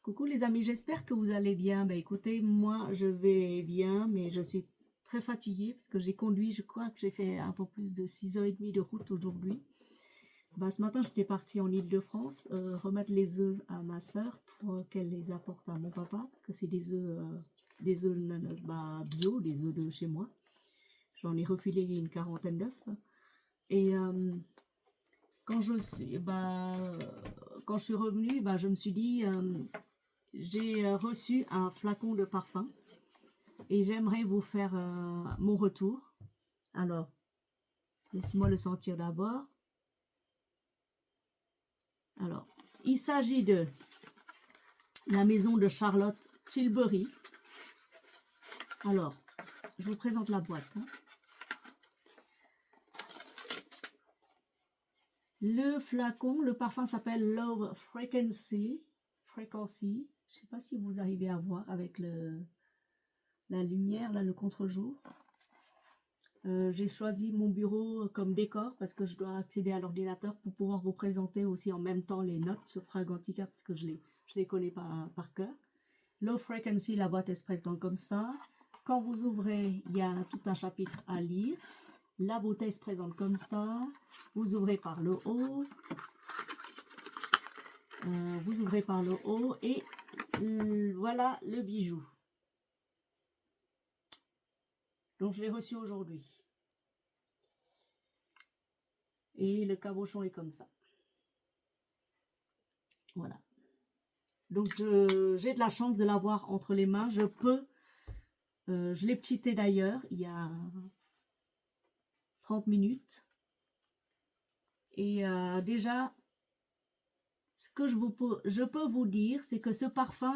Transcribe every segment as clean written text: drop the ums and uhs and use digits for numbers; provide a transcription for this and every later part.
Coucou les amis, j'espère que vous allez bien. Ben écoutez, moi je vais bien, mais je suis très fatiguée parce que j'ai conduit, je crois que j'ai fait un peu plus de 6h30 de route aujourd'hui. Ben, ce matin j'étais partie en Île-de-France remettre les œufs à ma sœur pour qu'elle les apporte à mon papa, parce que c'est des œufs bio, des œufs de chez moi. J'en ai refilé une quarantaine d'œufs. Et quand je suis, quand je suis revenue, je me suis dit... j'ai reçu un flacon de parfum et j'aimerais vous faire mon retour. Alors, laissez-moi le sentir d'abord. Alors, il s'agit de la maison de Charlotte Tilbury. Alors, je vous présente la boîte. Le flacon, le parfum s'appelle Love Frequency. Frequency. Je ne sais pas si vous arrivez à voir avec la lumière, là, le contre-jour. J'ai choisi mon bureau comme décor parce que je dois accéder à l'ordinateur pour pouvoir vous présenter aussi en même temps les notes sur Fragrantica parce que je les connais pas par cœur. Low Frequency, la boîte elle se présente comme ça. Quand vous ouvrez, il y a tout un chapitre à lire. La bouteille se présente comme ça. Vous ouvrez par le haut. Vous ouvrez par le haut et voilà le bijou. Donc je l'ai reçu aujourd'hui. Et le cabochon est comme ça. Voilà. Donc j'ai de la chance de l'avoir entre les mains. Je l'ai pchité d'ailleurs il y a 30 minutes. Et déjà, ce que je peux vous dire, c'est que ce parfum,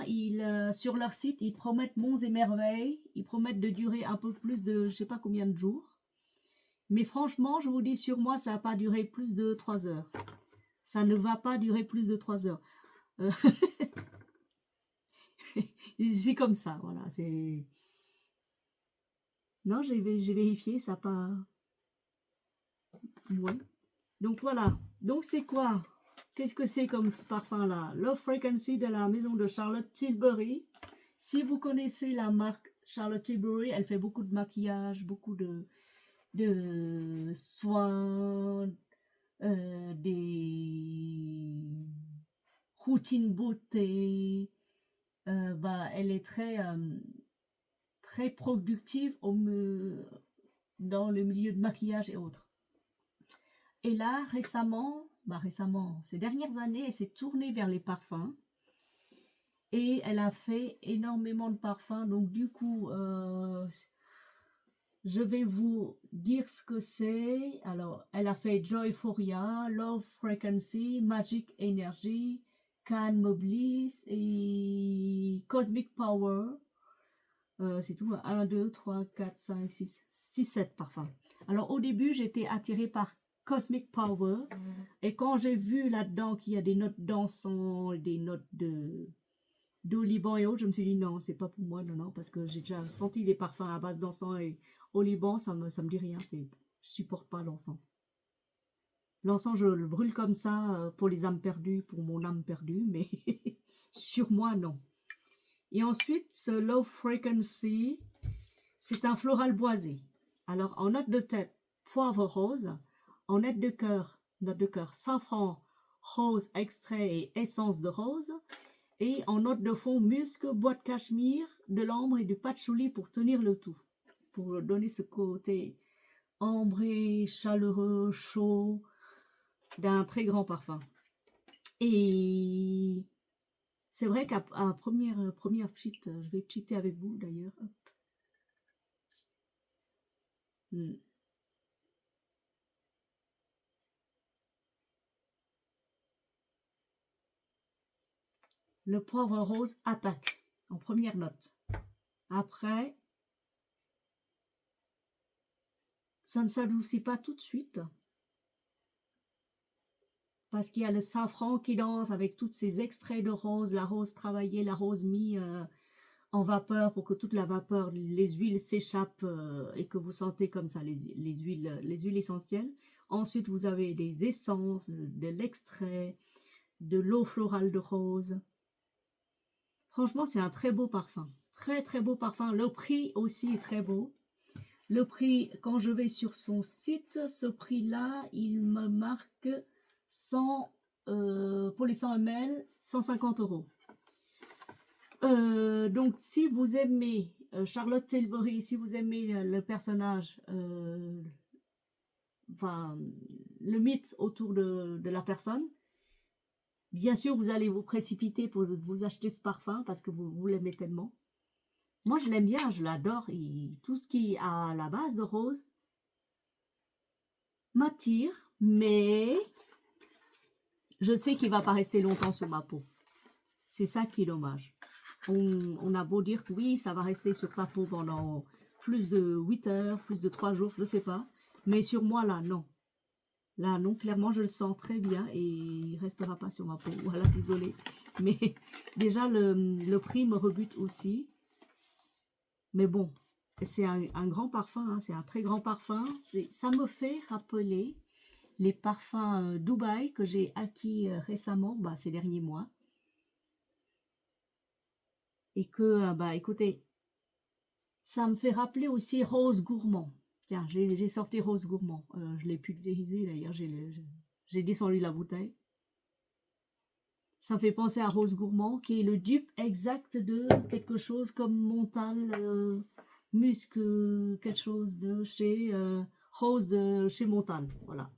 sur leur site, ils promettent monts et merveilles. Ils promettent de durer un peu plus de, je sais pas combien de jours. Mais franchement, je vous dis, sur moi, ça n'a pas duré plus de 3 heures. Ça ne va pas durer plus de 3 heures. C'est comme ça, voilà. Non, j'ai vérifié, ça n'a pas... Ouais. Donc voilà. Donc c'est quoi? Qu'est-ce que c'est comme ce parfum-là? Love Frequency de la maison de Charlotte Tilbury. Si vous connaissez la marque Charlotte Tilbury, elle fait beaucoup de maquillage, beaucoup de soins, des routines beauté. Elle est très productive dans le milieu de maquillage et autres. Et là, récemment, ces dernières années, elle s'est tournée vers les parfums. Et elle a fait énormément de parfums. Donc du coup, je vais vous dire ce que c'est. Alors, elle a fait Joyphoria, Love Frequency, Magic Energy, Calm Bliss et Cosmic Power. C'est tout, 1, 2, 3, 4, 5, 6, 7 parfums. Alors au début, j'étais attirée par Cosmic Power. Et quand j'ai vu là-dedans qu'il y a des notes d'encens, des notes d'oliban et autres, je me suis dit non, c'est pas pour moi, non, parce que j'ai déjà senti les parfums à base d'encens et oliban, ça me dit rien, je supporte pas l'encens. L'encens, je le brûle comme ça pour les âmes perdues, pour mon âme perdue, mais sur moi, non. Et ensuite, ce Low Frequency, c'est un floral boisé. Alors, en note de tête, poivre rose. En note de cœur, safran, rose, extrait et essence de rose. Et en note de fond, musc, bois de cachemire, de l'ambre et du patchouli pour tenir le tout. Pour donner ce côté ambré, chaleureux, chaud, d'un très grand parfum. Et c'est vrai qu'à première pchite, je vais pchiter avec vous d'ailleurs. Le poivre rose attaque en première note. Après, ça ne s'adoucit pas tout de suite parce qu'il y a le safran qui danse avec tous ces extraits de rose, la rose travaillée, la rose mise en vapeur pour que toute la vapeur, les huiles s'échappent et que vous sentez comme ça les huiles essentielles. Ensuite, vous avez des essences, de l'extrait, de l'eau florale de rose. Franchement, c'est un très beau parfum. Très, très beau parfum. Le prix aussi est très beau. Le prix, quand je vais sur son site, ce prix-là, il me marque 100, pour les 100 ml, 150 €. Donc, si vous aimez Charlotte Tilbury, si vous aimez le personnage, enfin, le mythe autour de la personne, bien sûr, vous allez vous précipiter pour vous acheter ce parfum parce que vous l'aimez tellement. Moi, je l'aime bien, je l'adore. Tout ce qui est à la base de rose m'attire, mais je sais qu'il va pas rester longtemps sur ma peau. C'est ça qui est dommage. On a beau dire que oui, ça va rester sur ta peau pendant plus de 8 heures, plus de 3 jours, je ne sais pas. Mais sur moi, là, non. Là, non, clairement, je le sens très bien et il ne restera pas sur ma peau. Voilà, désolé. Mais déjà, le prix me rebute aussi. Mais bon, c'est un grand parfum, hein, c'est un très grand parfum. Ça me fait rappeler les parfums Dubaï que j'ai acquis récemment, bah, ces derniers mois. Et que, bah, écoutez, ça me fait rappeler aussi Rose Gourmand. Tiens, j'ai sorti Rose Gourmand. Je l'ai pulvérisé d'ailleurs, j'ai descendu la bouteille. Ça me fait penser à Rose Gourmand, qui est le dupe exact de quelque chose comme Montal, Musc, quelque chose de chez Rose de chez Montal. Voilà.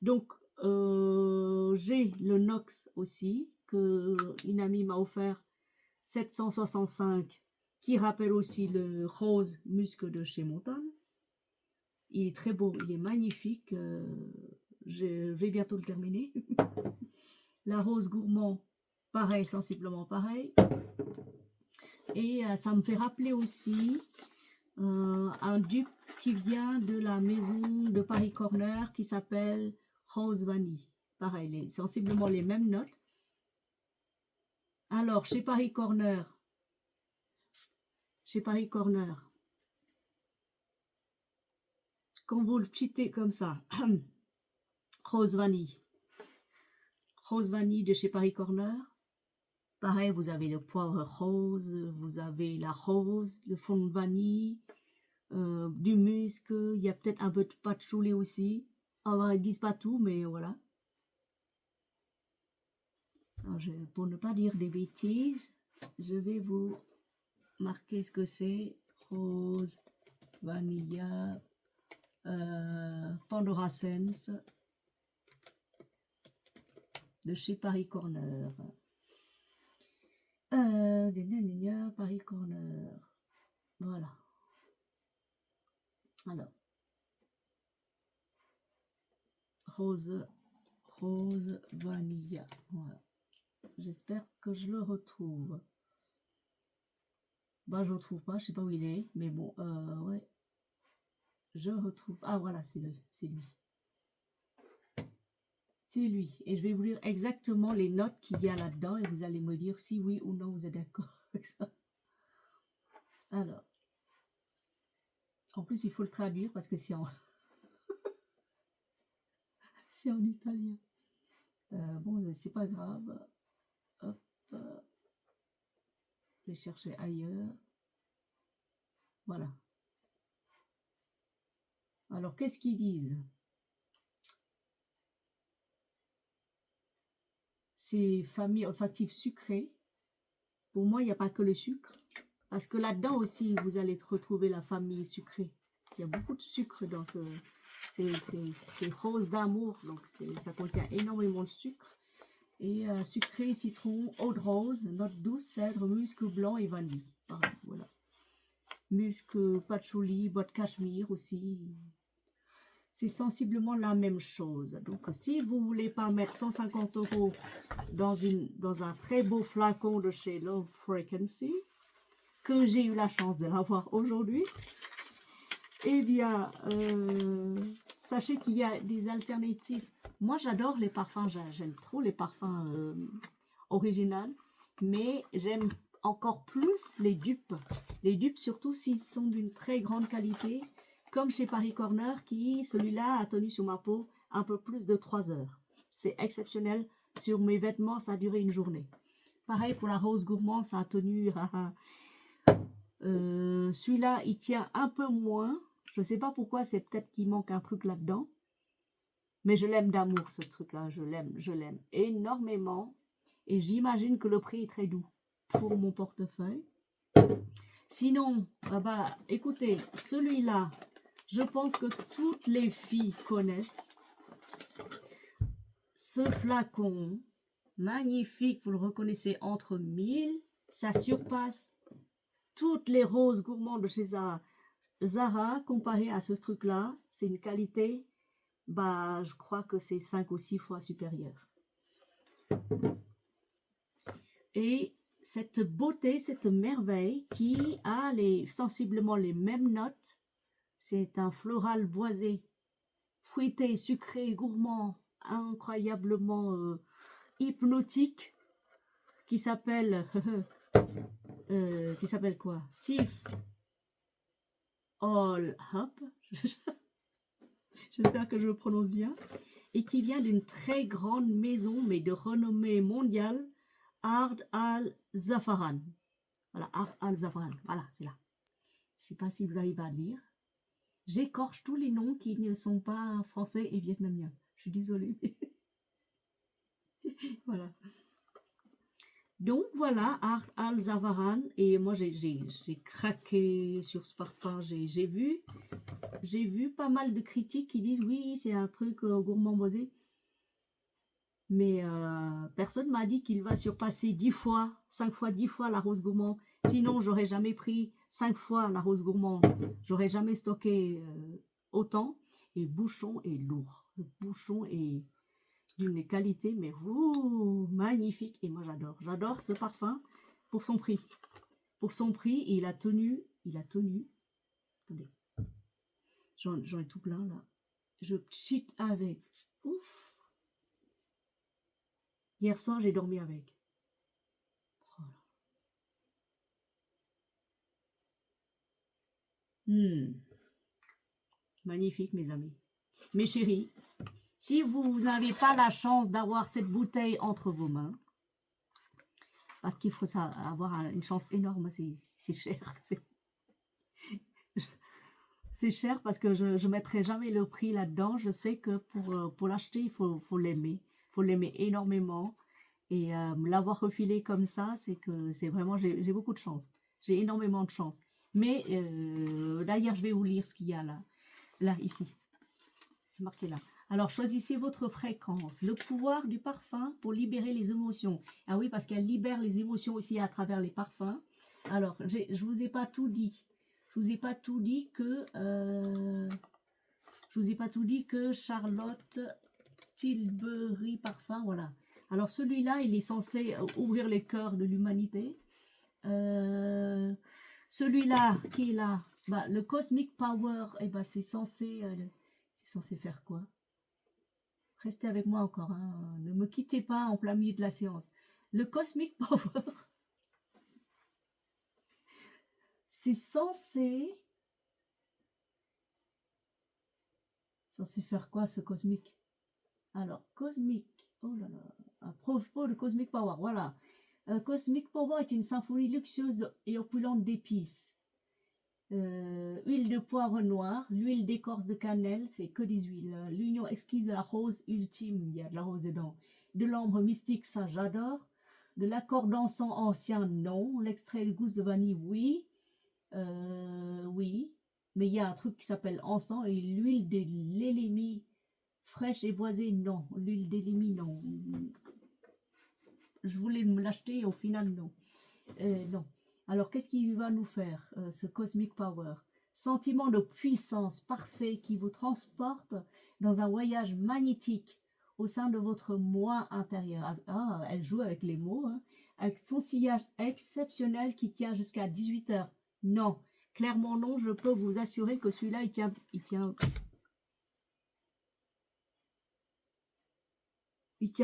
Donc, j'ai le Nox aussi, que une amie m'a offert 765, qui rappelle aussi le Rose Musc de chez Montal. Il est très beau, il est magnifique. Je vais bientôt le terminer. La Rose Gourmand, pareil, sensiblement pareil. Et ça me fait rappeler aussi un dupe qui vient de la maison de Paris Corner qui s'appelle Rose Vanille. Pareil, sensiblement les mêmes notes. Alors, chez Paris Corner, quand vous le cheatez comme ça, Rose Vanille de chez Paris Corner. Pareil, vous avez le poivre rose, vous avez la rose, le fond de vanille, du musc, il y a peut-être un peu de patchouli aussi. Alors, ils disent pas tout, mais voilà. Alors, pour ne pas dire des bêtises, je vais vous marquer ce que c'est. Rose, vanilla, Pandora Sense de chez Paris Corner. Paris Corner. Voilà. Alors, rose vanilla. Voilà. J'espère que je le retrouve. Bah, je le retrouve pas, je sais pas où il est, mais bon, ouais. Je retrouve. Ah, voilà, c'est lui. C'est lui. C'est lui. Et je vais vous lire exactement les notes qu'il y a là-dedans et vous allez me dire si oui ou non vous êtes d'accord avec ça. Alors. En plus, il faut le traduire parce que c'est en, c'est en italien. Bon, c'est pas grave. Hop. Je vais chercher ailleurs. Voilà. Alors, qu'est-ce qu'ils disent? C'est famille olfactive sucrée. Pour moi, il n'y a pas que le sucre. Parce que là-dedans aussi, vous allez retrouver la famille sucrée. Il y a beaucoup de sucre dans ces roses d'amour. Donc, ça contient énormément de sucre. Et sucré, citron, eau de rose, note douce, cèdre, musc blanc et vanille. Pareil, voilà. Musc, patchouli, bois de cachemire aussi. C'est sensiblement la même chose. Donc, si vous ne voulez pas mettre 150 € dans un très beau flacon de chez Love Frequency, que j'ai eu la chance de l'avoir aujourd'hui, eh bien, sachez qu'il y a des alternatives. Moi, j'adore les parfums, j'aime trop les parfums originaux, mais j'aime encore plus les dupes. Les dupes, surtout s'ils sont d'une très grande qualité, comme chez Paris Corner, celui-là a tenu sur ma peau un peu plus de 3 heures. C'est exceptionnel. Sur mes vêtements, ça a duré une journée. Pareil pour la rose gourmand, ça a tenu. Celui-là, il tient un peu moins. Je sais pas pourquoi, c'est peut-être qu'il manque un truc là-dedans. Mais je l'aime d'amour, ce truc-là. Je l'aime énormément. Et j'imagine que le prix est très doux pour mon portefeuille. Sinon, écoutez, celui-là, je pense que toutes les filles connaissent. Ce flacon, magnifique, vous le reconnaissez entre 1000, ça surpasse toutes les roses gourmandes de chez Zara. Zara, comparé à ce truc-là, c'est une qualité, je crois que c'est 5 ou 6 fois supérieur. Et cette beauté, cette merveille qui a sensiblement les mêmes notes, c'est un floral boisé, fruité, sucré, gourmand, incroyablement hypnotique, qui s'appelle quoi? Tiff All Up. J'espère que je le prononce bien. Et qui vient d'une très grande maison, mais de renommée mondiale, Ard Al-Zafaran. Voilà, Ard Al-Zafaran. Voilà, c'est là. Je ne sais pas si vous arrivez à lire. J'écorche tous les noms qui ne sont pas français et vietnamiens. Je suis désolée. Voilà. Donc voilà, Ard Al-Zafaran. Et moi, j'ai craqué sur ce parfum. J'ai vu pas mal de critiques qui disent oui, c'est un truc gourmand boisé. Mais personne m'a dit qu'il va surpasser 10 fois, 5 fois, 10 fois la rose gourmand. Sinon, j'aurais jamais pris 5 fois la rose gourmand. J'aurais jamais stocké autant. Et le bouchon est lourd. Le bouchon est d'une qualité, mais magnifique. Et moi, j'adore. J'adore ce parfum pour son prix. Pour son prix, et il a tenu. Attendez. J'en ai tout plein, là. Je cheat avec. Ouf. Hier soir, j'ai dormi avec. Magnifique, mes amis. Mes chéris, si vous n'avez pas la chance d'avoir cette bouteille entre vos mains, parce qu'il faut avoir une chance énorme, c'est cher. C'est cher parce que je ne mettrai jamais le prix là-dedans. Je sais que pour l'acheter, il faut l'aimer. Il faut l'aimer énormément. Et l'avoir refilé comme ça, c'est que c'est vraiment, j'ai beaucoup de chance. J'ai énormément de chance. Mais d'ailleurs, je vais vous lire ce qu'il y a là, ici. C'est marqué là. Alors, choisissez votre fréquence. Le pouvoir du parfum pour libérer les émotions. Ah oui, parce qu'elle libère les émotions aussi à travers les parfums. Alors, je vous ai pas tout dit. Je vous ai pas tout dit que Charlotte Tilbury Parfum, voilà. Alors celui-là, il est censé ouvrir les cœurs de l'humanité. Celui-là, qui est là, le Cosmic Power, c'est censé faire quoi? Restez avec moi encore, hein. Ne me quittez pas en plein milieu de la séance. Le Cosmic Power, c'est censé faire quoi ce Cosmic? Alors, Cosmic, oh là là, à propos de Cosmic Power, voilà. Cosmic Power est une symphonie luxueuse et opulente d'épices. Huile de poivre noir, l'huile d'écorce de cannelle, c'est que des huiles. L'union exquise de la rose ultime, il y a de la rose dedans. De l'ambre mystique, ça j'adore. De l'accord d'encens ancien, non. L'extrait de gousse de vanille, oui. Oui. Mais il y a un truc qui s'appelle encens et l'huile de l'élémie fraîche et boisée, non. L'huile d'élémie, non. Je voulais me l'acheter et au final, non. Non. Alors, qu'est-ce qu'il va nous faire, ce Cosmic Power? Sentiment de puissance parfait qui vous transporte dans un voyage magnétique au sein de votre moi intérieur. Ah, elle joue avec les mots, hein. Avec son sillage exceptionnel qui tient jusqu'à 18 heures. Non, clairement non, je peux vous assurer que celui-là, il tient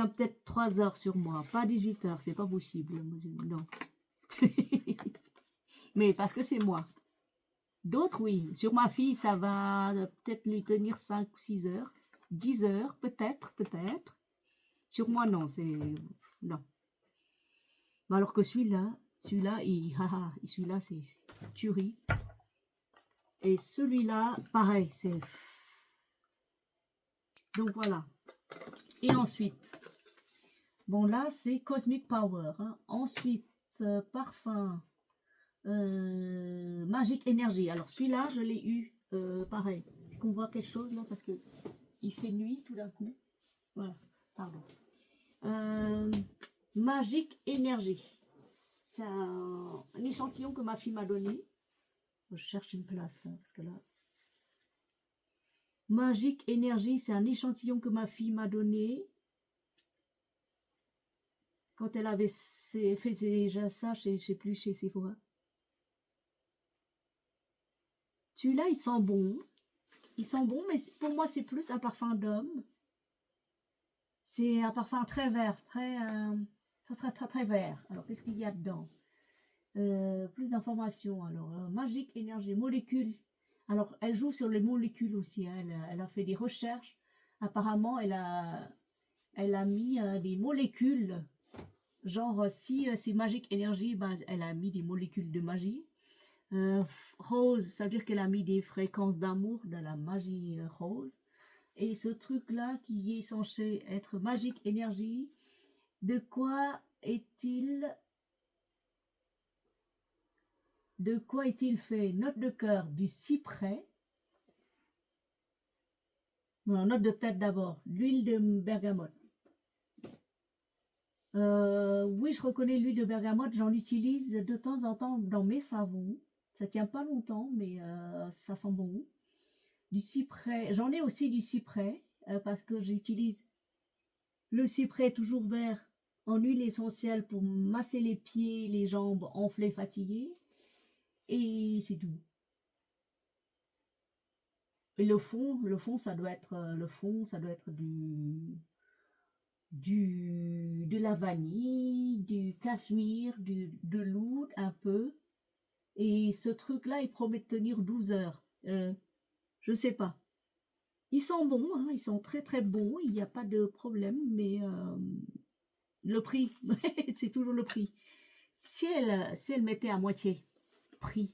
peut-être 3 heures sur moi, pas 18 heures, c'est pas possible. Non. Mais parce que c'est moi. D'autres, oui. Sur ma fille, ça va peut-être lui tenir 5 ou 6 heures. 10 heures, peut-être. Sur moi, non. Non. Mais alors que celui-là, celui-là, c'est tuerie. Et celui-là, pareil, c'est... Donc voilà. Et ensuite, bon là, c'est Cosmic Power. Hein. Ensuite, parfum, Magic Energy. Alors celui-là, je l'ai eu, pareil. Est-ce qu'on voit quelque chose là? Parce que il fait nuit tout d'un coup. Voilà, pardon. Magic Energy. C'est un échantillon que ma fille m'a donné. Je cherche une place, hein, parce que là... Magic Energy, c'est un échantillon que ma fille m'a donné. Quand elle avait fait déjà ça, je sais plus, chez Sephora. Celui-là, il sent bon. Il sent bon, mais pour moi, c'est plus un parfum d'homme. C'est un parfum très vert, très vert. Alors, qu'est-ce qu'il y a dedans? Plus d'informations. Alors, Magic Energy, molécules. Alors, elle joue sur les molécules aussi. Hein. Elle a fait des recherches. Apparemment, elle a mis des molécules. Genre, si c'est Magic Energy, bah, elle a mis des molécules de magie. Rose, ça veut dire qu'elle a mis des fréquences d'amour de la magie rose. Et ce truc-là qui est censé être Magic Energy, de quoi est-il fait? Note de cœur, du cyprès. Non, note de tête d'abord, l'huile de bergamote. Oui, je reconnais l'huile de bergamote, j'en utilise de temps en temps dans mes savons. Ça tient pas longtemps, mais ça sent bon. Du cyprès, j'en ai aussi du cyprès, parce que j'utilise le cyprès toujours vert en huile essentielle pour masser les pieds, les jambes enflées, fatiguées. Et c'est tout. Et le fond, ça doit être de la vanille, du cachemire, de l'oud un peu. Et ce truc-là, il promet de tenir 12 heures. Je sais pas. Ils sont bons, hein, ils sont très très bons, il n'y a pas de problème, mais le prix, c'est toujours le prix. Si elle mettait à moitié prix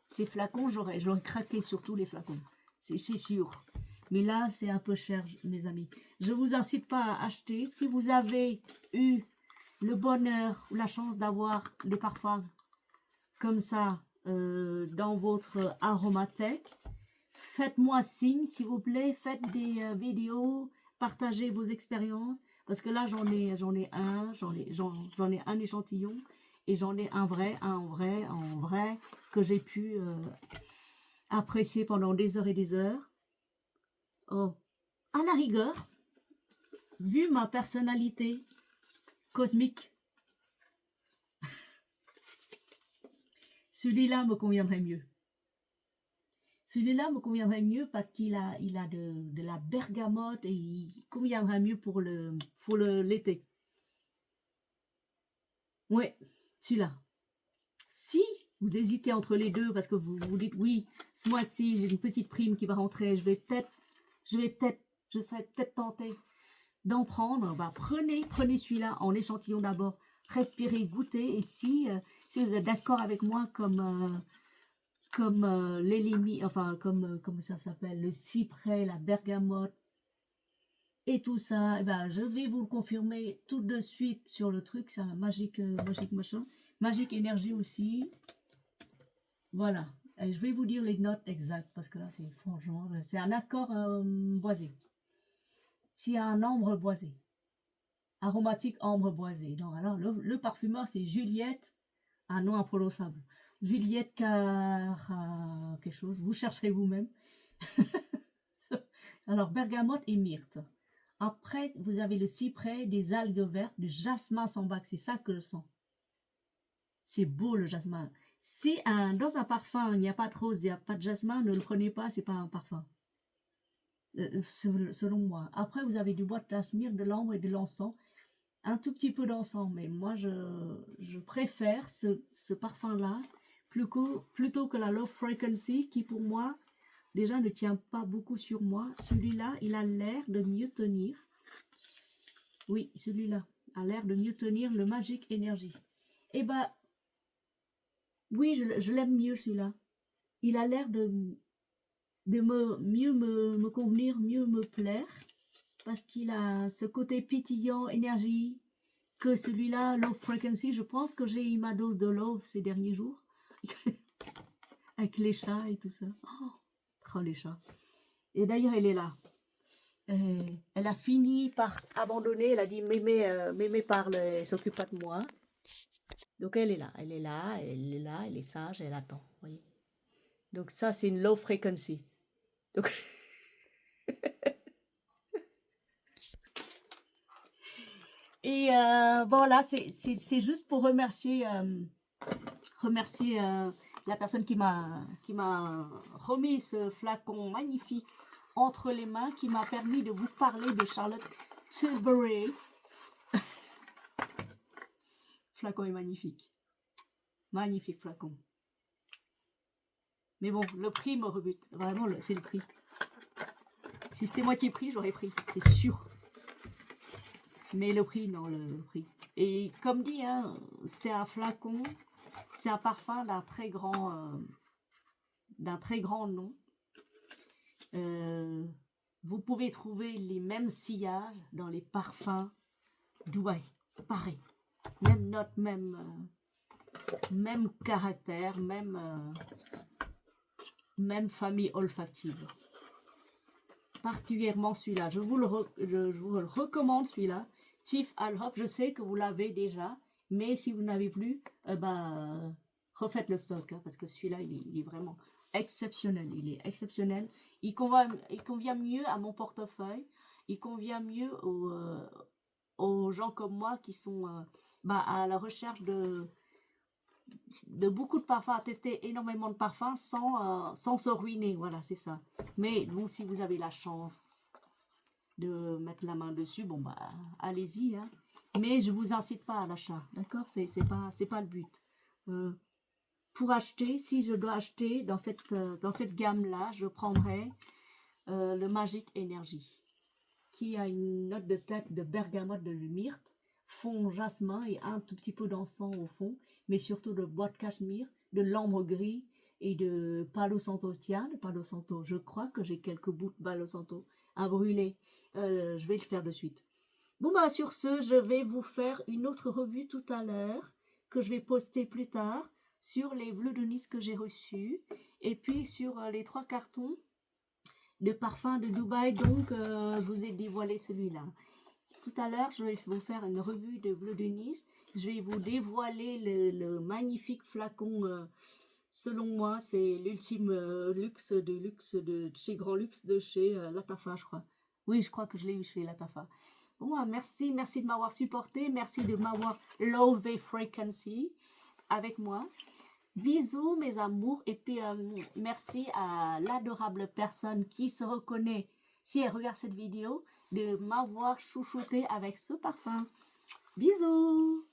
ces flacons, j'aurais craqué sur tous les flacons, c'est sûr. Mais là, c'est un peu cher, mes amis. Je vous incite pas à acheter. Si vous avez eu le bonheur ou la chance d'avoir des parfums comme ça dans votre aromathèque, faites-moi signe, s'il vous plaît. Faites des vidéos, partagez vos expériences. Parce que là, j'en ai un échantillon. Et j'en ai un vrai, que j'ai pu apprécier pendant des heures et des heures. Oh, à la rigueur, vu ma personnalité cosmique, celui-là me conviendrait mieux. Celui-là me conviendrait mieux parce qu'il a de la bergamote et il conviendrait mieux pour l'été. Ouais, celui-là. Si vous hésitez entre les deux parce que vous vous dites oui, ce mois-ci j'ai une petite prime qui va rentrer, je serais peut-être tentée d'en prendre, bah prenez celui-là en échantillon d'abord, respirez, goûtez, et si vous êtes d'accord avec moi comme comme ça s'appelle, le cyprès, la bergamote et tout ça, ben, je vais vous le confirmer tout de suite sur le truc, c'est un magique machin, Magic Energy aussi. Voilà, et je vais vous dire les notes exactes parce que là c'est franchement, c'est un accord boisé. S'il y a un ambre boisé, aromatique ambre boisé. Donc alors le parfumeur c'est Juliette, un nom imprononçable. Juliette Car quelque chose, vous chercherez vous-même. Alors bergamote et myrte. Après vous avez le cyprès, des algues vertes, du jasmin sans bac, c'est ça que je sens. C'est beau le jasmin. Si dans un parfum il n'y a pas de rose, il n'y a pas de jasmin, ne le prenez pas, c'est pas un parfum. Selon moi. Après vous avez du bois de cachemire, de l'ambre et de l'encens. Un tout petit peu d'encens, mais moi je préfère ce parfum-là plutôt que la Love Frequency qui pour moi déjà ne tient pas beaucoup sur moi. Celui-là, il a l'air de mieux tenir. Oui, celui-là. a l'air de mieux tenir le Magic Energy. Eh ben, oui, je l'aime mieux celui-là. Il a l'air de mieux me convenir, mieux me plaire, parce qu'il a ce côté pétillant, énergie, que celui-là, Low Frequency. Je pense que j'ai eu ma dose de love ces derniers jours, avec les chats et tout ça. Oh, les chats. Et d'ailleurs, elle est là. Elle a fini par abandonner. Elle a dit mémé parle, elle s'occupe pas de moi. Donc elle est là, elle est là, elle est là, elle est sage, elle attend. Voyez. Donc ça, c'est une low frequency. Donc et bon là, c'est juste pour remercier la personne qui m'a remis ce flacon magnifique entre les mains, qui m'a permis de vous parler de Charlotte Tilbury. Flacon est magnifique. Magnifique flacon. Mais bon, le prix me rebute. Vraiment, c'est le prix. Si c'était moitié prix, j'aurais pris. C'est sûr. Mais le prix, non, le prix. Et comme dit, hein, c'est un flacon, c'est un parfum d'un très grand nom. Vous pouvez trouver les mêmes sillages dans les parfums Dubaï. Pareil. Même note, même caractère, même famille olfactive. Particulièrement celui-là. Je vous le recommande, celui-là. Tiff Al Hop, je sais que vous l'avez déjà, mais si vous n'avez plus, refaites le stock, hein, parce que celui-là, il est vraiment exceptionnel. Il est exceptionnel. Il convient mieux à mon portefeuille. Il convient mieux aux gens comme moi qui sont à la recherche de beaucoup de parfums, à tester énormément de parfums sans se ruiner. Voilà, c'est ça. Mais bon, si vous avez la chance de mettre la main dessus, bon allez-y, hein. Mais je vous incite pas à l'achat, d'accord? C'est pas le but. Pour acheter, si je dois acheter dans cette gamme là, je prendrai le Magic Energy, qui a une note de tête de bergamote, de myrte, fond jasmin et un tout petit peu d'encens au fond, mais surtout de bois de cachemire, de l'ambre gris et de Palo Santo. Tiens, de Palo Santo, je crois que j'ai quelques bouts de Palo Santo à brûler. Je vais le faire de suite. Bon sur ce, je vais vous faire une autre revue tout à l'heure, que je vais poster plus tard, sur les bleus de Nice que j'ai reçus, et puis sur les 3 cartons de parfums de Dubaï. Donc je vous ai dévoilé celui-là. Tout à l'heure, je vais vous faire une revue de bleu de Nice. Je vais vous dévoiler le magnifique flacon. Selon moi, c'est l'ultime luxe de chez Grand Luxe, de chez Latafa, je crois. Oui, je crois que je l'ai eu chez Latafa. Bon, merci de m'avoir supporté. Merci de m'avoir love frequency avec moi. Bisous mes amours, et puis merci à l'adorable personne qui se reconnaît, si elle regarde cette vidéo, de m'avoir chouchouté avec ce parfum. Bisous.